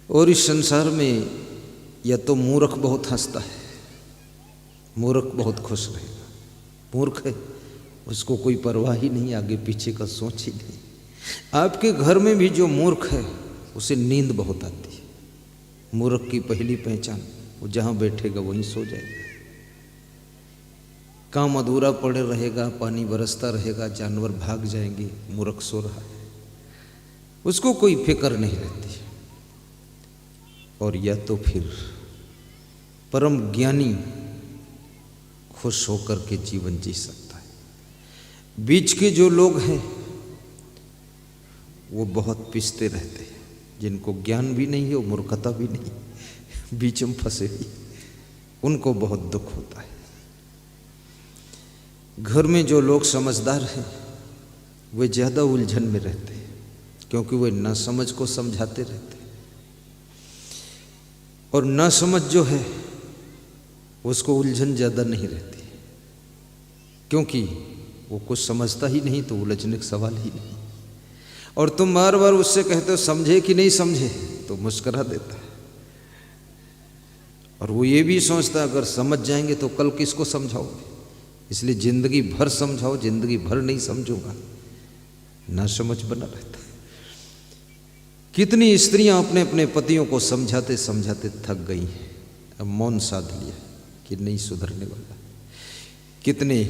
और इस संसार में या तो मूर्ख बहुत हंसता है, मूर्ख बहुत खुश रहेगा। मूर्ख है, उसको कोई परवाह ही नहीं, आगे पीछे का सोच ही नहीं। आपके घर में भी जो मूर्ख है उसे नींद बहुत आती है। मूर्ख की पहली पहचान, वो जहाँ बैठेगा वहीं सो जाएगा। काम अधूरा पड़े रहेगा, पानी बरसता रहेगा, जानवर भाग जाएंगे, मूर्ख सो रहा है, उसको कोई फिक्र नहीं रहती। और या तो फिर परम ज्ञानी खुश होकर के जीवन जी सकता है। बीच के जो लोग हैं वो बहुत पिसते रहते हैं, जिनको ज्ञान भी नहीं है और मूर्खता भी नहीं, बीच में फंसे हुए, उनको बहुत दुख होता है। घर में जो लोग समझदार हैं वे ज़्यादा उलझन में रहते हैं, क्योंकि वे ना समझ को समझाते रहते हैं। और ना समझ जो है उसको उलझन ज़्यादा नहीं रहती, क्योंकि वो कुछ समझता ही नहीं, तो उलझने का सवाल ही नहीं। और तुम बार बार उससे कहते हो समझे कि नहीं समझे, तो मुस्करा देता है। और वो ये भी सोचता है अगर समझ जाएंगे तो कल किसको समझाओगे, इसलिए जिंदगी भर समझाओ, जिंदगी भर नहीं समझूंगा, ना समझ बना रहता है। कितनी स्त्रियां अपने अपने पतियों को समझाते समझाते थक गई हैं, अब मौन साध लिया कि नहीं सुधरने वाला। कितने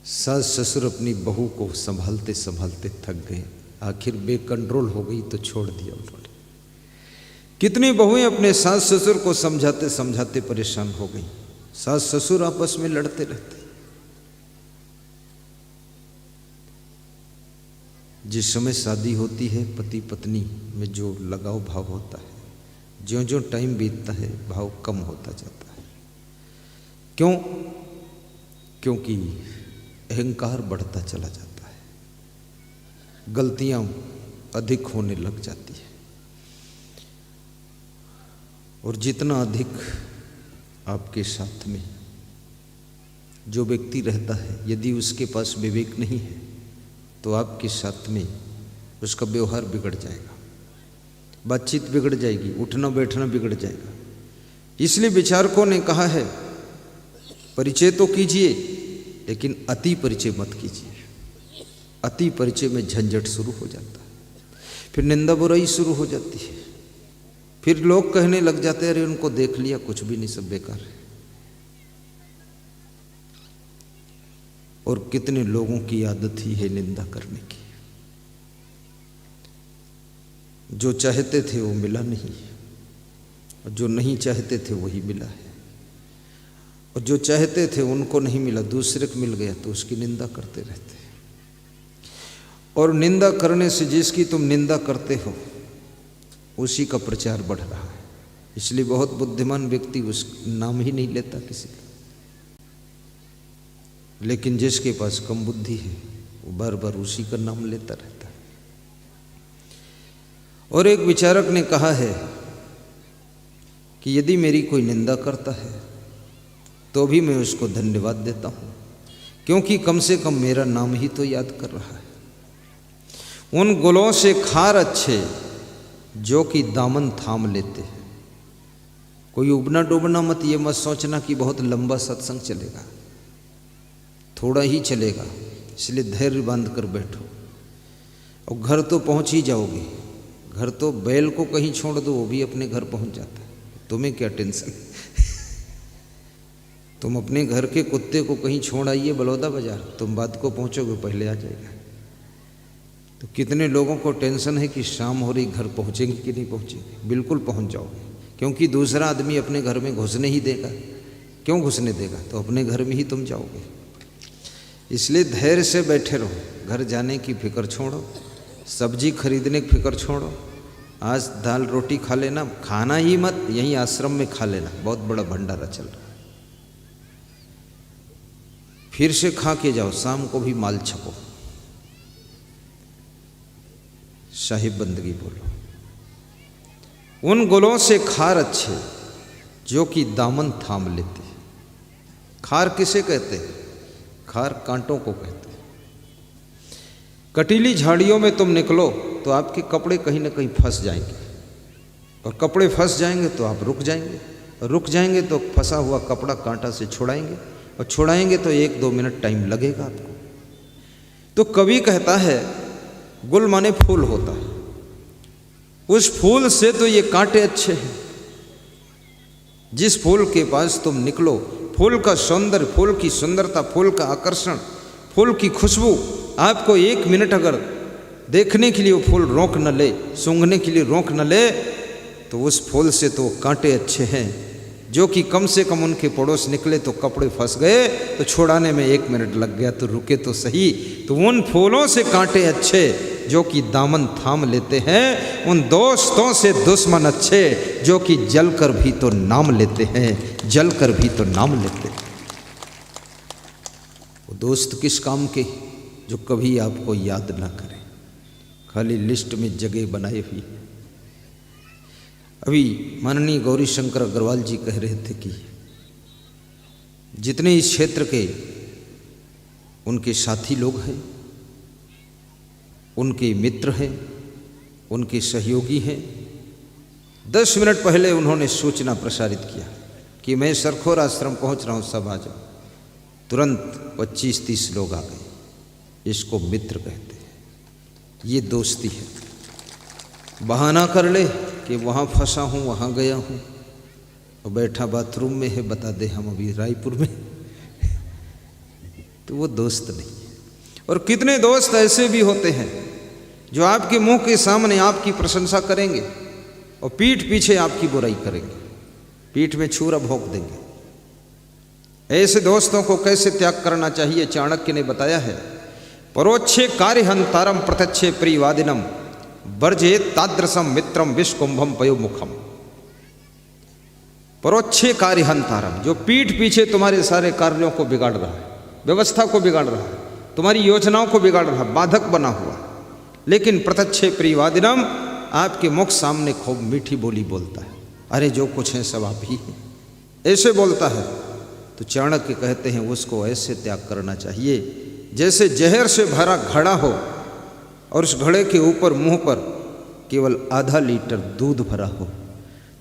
सास ससुर अपनी बहू को संभालते संभालते थक गए, आखिर बेकंट्रोल हो गई तो छोड़ दिया उन्होंने। कितनी बहुएं अपने सास ससुर को समझाते समझाते परेशान हो गई, सास ससुर आपस में लड़ते रहते। जिस समय शादी होती है पति पत्नी में जो लगाव भाव होता है, ज्यों ज्यों टाइम बीतता है भाव कम होता जाता है। क्यों? क्योंकि अहंकार बढ़ता चला जाता है, गलतियां अधिक होने लग जाती है। और जितना अधिक आपके साथ में जो व्यक्ति रहता है, यदि उसके पास विवेक नहीं है तो आपके साथ में उसका व्यवहार बिगड़ जाएगा, बातचीत बिगड़ जाएगी, उठना बैठना बिगड़ जाएगा। इसलिए विचारकों ने कहा है परिचय तो कीजिए लेकिन अति परिचय मत कीजिए। अति परिचय में झंझट शुरू हो जाता है, फिर निंदा बुराई शुरू हो जाती है, फिर लोग कहने लग जाते हैं अरे उनको देख लिया, कुछ भी नहीं, सब बेकार है। और कितने लोगों की आदत ही है निंदा करने की। जो चाहते थे वो मिला नहीं, और जो नहीं चाहते थे वही मिला है। और जो चाहते थे उनको नहीं मिला, दूसरे को मिल गया तो उसकी निंदा करते रहते हैं। और निंदा करने से जिसकी तुम निंदा करते हो उसी का प्रचार बढ़ रहा है। इसलिए बहुत बुद्धिमान व्यक्ति उस नाम ही नहीं लेता किसी का, लेकिन जिसके पास कम बुद्धि है वो बार बार उसी का नाम लेता रहता है। और एक विचारक ने कहा है कि यदि मेरी कोई निंदा करता है तो भी मैं उसको धन्यवाद देता हूँ, क्योंकि कम से कम मेरा नाम ही तो याद कर रहा है। उन गुलों से खार अच्छे जो कि दामन थाम लेते हैं। कोई उबना डूबना मत, ये मत सोचना कि बहुत लंबा सत्संग चलेगा, थोड़ा ही चलेगा, इसलिए धैर्य बांध कर बैठो। और घर तो पहुंच ही जाओगे, घर तो बैल को कहीं छोड़ दो वो भी अपने घर पहुंच जाता है, तुम्हें क्या टेंशन। तुम अपने घर के कुत्ते को कहीं छोड़ आइए बलौदा बाजार, तुम बाद को पहुंचोगे पहले आ जाएगा। तो कितने लोगों को टेंशन है कि शाम हो रही, घर पहुंचेंगे कि नहीं पहुंचेंगे। बिल्कुल पहुंच जाओगे, क्योंकि दूसरा आदमी अपने घर में घुसने ही देगा। क्यों घुसने देगा? तो अपने घर में ही तुम जाओगे। इसलिए धैर्य से बैठे रहो। घर जाने की फिक्र छोड़ो, सब्जी खरीदने की फिक्र छोड़ो। आज दाल रोटी खा लेना, खाना ही मत, यहीं आश्रम में खा लेना, बहुत बड़ा भंडारा चल रहा है। फिर से खा के जाओ, शाम को भी माल छपो, साहिब बंदगी बोलो। उन गुलों से खार अच्छे जो कि दामन थाम लेते। खार किसे कहते हैं? खार कांटों को कहते हैं। कटीली झाड़ियों में तुम निकलो तो आपके कपड़े कहीं ना कहीं फंस जाएंगे, और कपड़े फंस जाएंगे तो आप रुक जाएंगे, और रुक जाएंगे तो फंसा हुआ कपड़ा कांटा से छुड़ाएंगे, और छुड़ाएंगे तो 1-2 मिनट टाइम लगेगा आपको। तो कवि कहता है गुल माने फूल होता है, उस फूल से तो ये कांटे अच्छे हैं। जिस फूल के पास तुम निकलो, फूल का सौंदर्य, फूल की सुंदरता, फूल का आकर्षण, फूल की खुशबू आपको 1 मिनट अगर देखने के लिए वो फूल रोक न ले, सूंघने के लिए रोक न ले, तो उस फूल से तो कांटे अच्छे हैं, जो कि कम से कम उनके पड़ोस निकले तो कपड़े फंस गए, तो छुड़ाने में 1 मिनट लग गया, तो रुके तो सही। तो उन फूलों से कांटे अच्छे जो कि दामन थाम लेते हैं, उन दोस्तों से दुश्मन अच्छे जो कि जल कर भी तो नाम लेते हैं, जल कर भी तो नाम लेते हैं। वो दोस्त किस काम के जो कभी आपको याद ना करें, खाली लिस्ट में जगह बनाए हुई। अभी माननीय गौरी शंकर अग्रवाल जी कह रहे थे कि जितने इस क्षेत्र के उनके साथी लोग हैं, उनके मित्र हैं, उनके सहयोगी हैं, 10 मिनट पहले उन्होंने सूचना प्रसारित किया कि मैं सरखोर आश्रम पहुंच रहा हूं, सब आ जाओ। तुरंत 25-30 लोग आ गए। इसको मित्र कहते हैं, ये दोस्ती है। बहाना कर ले कि वहाँ फंसा हूँ, वहाँ गया हूँ, और बैठा बाथरूम में है, बता दे हम अभी रायपुर में, तो वो दोस्त नहीं है। और कितने दोस्त ऐसे भी होते हैं जो आपके मुंह के सामने आपकी प्रशंसा करेंगे और पीठ पीछे आपकी बुराई करेंगे, पीठ में छुरा भोंक देंगे। ऐसे दोस्तों को कैसे त्याग करना चाहिए, चाणक्य ने बताया है, परोक्षे कार्य हंतारम प्रत्यक्षे प्रियवादिनम वर्जे तादृशम मित्रम विश्वकुंभम पयोमुखम। परोक्षे कार्य हंतारम, जो पीठ पीछे तुम्हारे सारे कार्यों को बिगाड़ रहा है, व्यवस्था को बिगाड़ रहा है, तुम्हारी योजनाओं को बिगाड़ रहा है, बाधक बना हुआ, लेकिन प्रत्यक्षे प्रियवादिनम, आपके मुख सामने खूब मीठी बोली बोलता है, अरे जो कुछ है सब आप ही हैं, ऐसे बोलता है। तो चाणक्य कहते हैं उसको ऐसे त्याग करना चाहिए जैसे जहर से भरा घड़ा हो और उस घड़े के ऊपर मुंह पर केवल आधा लीटर दूध भरा हो,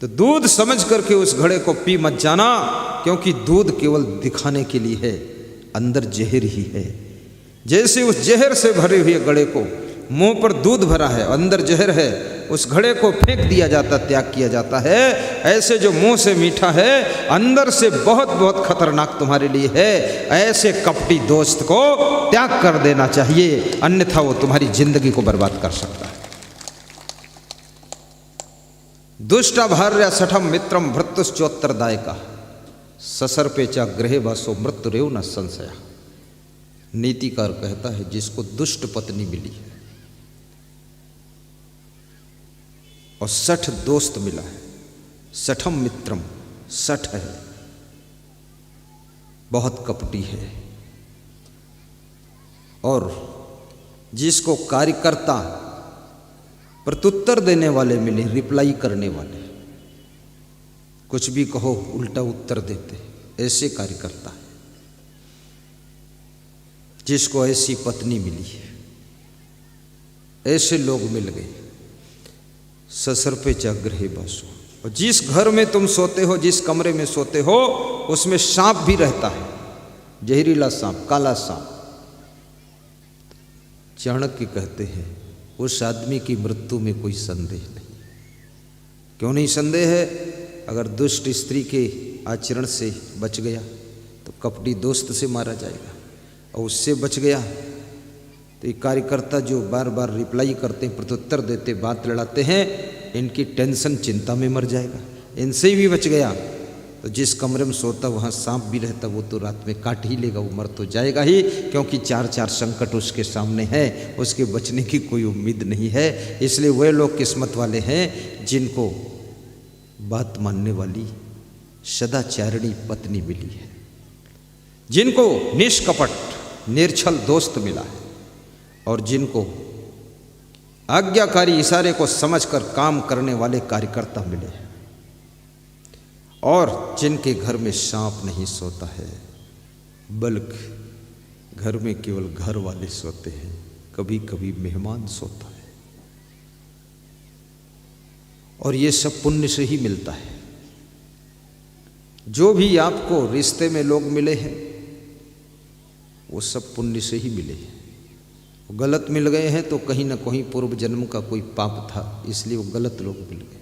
तो दूध समझ करके उस घड़े को पी मत जाना, क्योंकि दूध केवल दिखाने के लिए है, अंदर जहर ही है। जैसे उस जहर से भरे हुए घड़े को, मुंह पर दूध भरा है, अंदर जहर है, उस घड़े को फेंक दिया जाता, त्याग किया जाता है। ऐसे जो मुंह से मीठा है, अंदर से बहुत बहुत खतरनाक तुम्हारे लिए है, ऐसे कपटी दोस्त को त्याग कर देना चाहिए, अन्यथा वो तुम्हारी जिंदगी को बर्बाद कर सकता है। दुष्टा भार्या सठम मित्रम भृत्युश्चोत्तरदायका ससर्पेचा गृहे वासो मृत्युरेव न संशया। नीतिकार कहता है जिसको दुष्ट पत्नी मिली है और 60 दोस्त मिला है, सठम मित्रम, 60 है, बहुत कपटी है, और जिसको कार्यकर्ता प्रत्युत्तर देने वाले मिले, रिप्लाई करने वाले, कुछ भी कहो उल्टा उत्तर देते, ऐसे कार्यकर्ता है। जिसको ऐसी पत्नी मिली है, ऐसे लोग मिल गए, ससर्पे च गृहे वासो। और जिस घर में तुम सोते हो, जिस कमरे में सोते हो, उसमें सांप भी रहता है, जहरीला सांप, काला सांप। चाणक्य कहते हैं उस आदमी की मृत्यु में कोई संदेह नहीं। क्यों नहीं संदेह है? अगर दुष्ट स्त्री के आचरण से बच गया तो कपटी दोस्त से मारा जाएगा, और उससे बच गया तो ये कार्यकर्ता जो बार बार रिप्लाई करते हैं, प्रत्युत्तर देते, बात लड़ाते हैं, इनकी टेंशन चिंता में मर जाएगा। इनसे भी बच गया तो जिस कमरे में सोता वहाँ सांप भी रहता, वो तो रात में काट ही लेगा, वो मर तो जाएगा ही, क्योंकि 4-4 संकट उसके सामने है, उसके बचने की कोई उम्मीद नहीं है। इसलिए वे लोग किस्मत वाले हैं जिनको बात मानने वाली सदाचारिणी पत्नी मिली है, जिनको निष्कपट निर्छल दोस्त मिला है, और जिनको आज्ञाकारी इशारे को समझकर काम करने वाले कार्यकर्ता मिले हैं, और जिनके घर में सांप नहीं सोता है, बल्कि घर में केवल घर वाले सोते हैं, कभी कभी मेहमान सोता है। और ये सब पुण्य से ही मिलता है। जो भी आपको रिश्ते में लोग मिले हैं वो सब पुण्य से ही मिले हैं। गलत मिल गए हैं तो कहीं ना कहीं पूर्व जन्म का कोई पाप था, इसलिए वो गलत लोग मिल गए।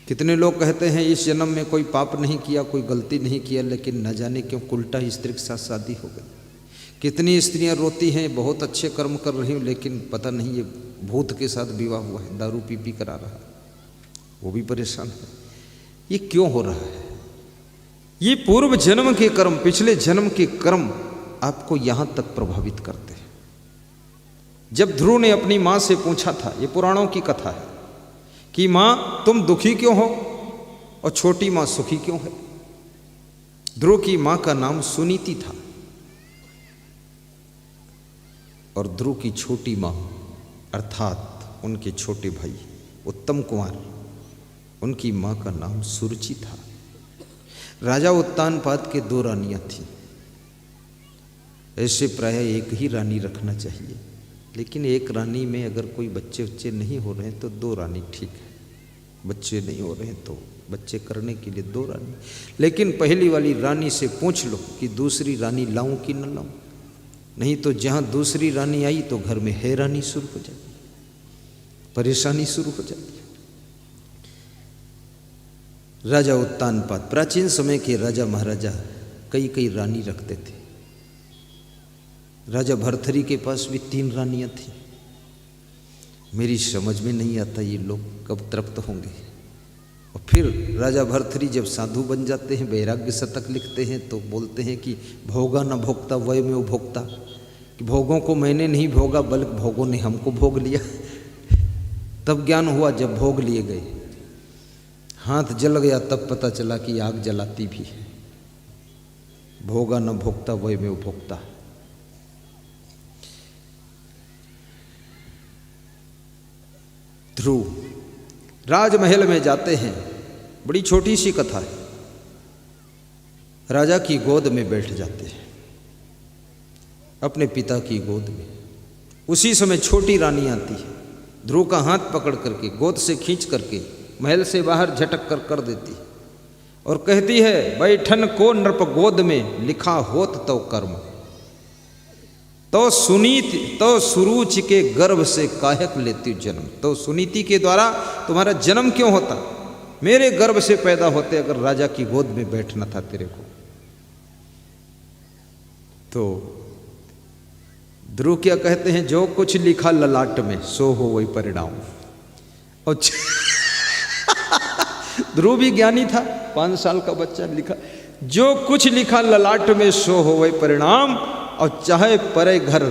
कितने लोग कहते हैं इस जन्म में कोई पाप नहीं किया, कोई गलती नहीं किया, लेकिन न जाने क्यों उल्टा स्त्री के साथ शादी हो गई। कितनी स्त्रियां रोती हैं बहुत अच्छे कर्म कर रही हूँ, लेकिन पता नहीं ये भूत के साथ विवाह हुआ है, दारू पी पी कर आ रहा है, वो भी परेशान है। ये क्यों हो रहा है? ये पूर्व जन्म के कर्म, पिछले जन्म के कर्म आपको यहां तक प्रभावित करते हैं। जब ध्रुव ने अपनी मां से पूछा था, ये पुराणों की कथा है, कि मां तुम दुखी क्यों हो और छोटी मां सुखी क्यों है। ध्रुव की मां का नाम सुनीति था और ध्रुव की छोटी मां अर्थात उनके छोटे भाई उत्तम कुमार, उनकी मां का नाम सुरुचि था। राजा उत्तानपाद के 2 रानियां थीं। ऐसे प्राय एक ही रानी रखना चाहिए, लेकिन एक रानी में अगर कोई बच्चे नहीं हो रहे हैं तो 2 रानी ठीक है। बच्चे नहीं हो रहे हैं तो बच्चे करने के लिए 2 रानी। लेकिन पहली वाली रानी से पूछ लो कि दूसरी रानी लाऊं कि न लाऊं, नहीं तो जहां दूसरी रानी आई तो घर में हैरानी शुरू हो जाती, परेशानी शुरू हो जाती। राजा उत्तानपाद, प्राचीन समय के राजा महाराजा कई रानी रखते थे। राजा भरथरी के पास भी 3 रानियां थी। मेरी समझ में नहीं आता ये लोग कब तृप्त होंगे। और फिर राजा भरथरी जब साधु बन जाते हैं, वैराग्य शतक लिखते हैं तो बोलते हैं कि भोगा न भोगता वय में उपभोक्ता, कि भोगों को मैंने नहीं भोगा बल्कि भोगों ने हमको भोग लिया। तब ज्ञान हुआ जब भोग लिए गए, हाथ जल गया तब पता चला कि आग जलाती भी है। भोगा न भोगता वय में उपभोक्ता। ध्रुव राजमहल में जाते हैं। बड़ी छोटी सी कथा है। राजा की गोद में बैठ जाते हैं, अपने पिता की गोद में। उसी समय छोटी रानी आती है, ध्रुव का हाथ पकड़ करके गोद से खींच करके महल से बाहर झटक कर देती है और कहती है, बैठन को नृप गोद में लिखा होत तो कर्म, तो सुनीति तो सुरुचि के गर्भ से काहक लेती जन्म। तो सुनीति के द्वारा तुम्हारा जन्म क्यों होता? मेरे गर्भ से पैदा होते अगर राजा की गोद में बैठना था तेरे को। तो ध्रुव क्या कहते हैं, जो कुछ लिखा ललाट में सो हो वही परिणाम। और ध्रुव भी ज्ञानी था, 5 साल का बच्चा लिखा, जो कुछ लिखा ललाट में सो हो वही परिणाम, और चाहे परे घर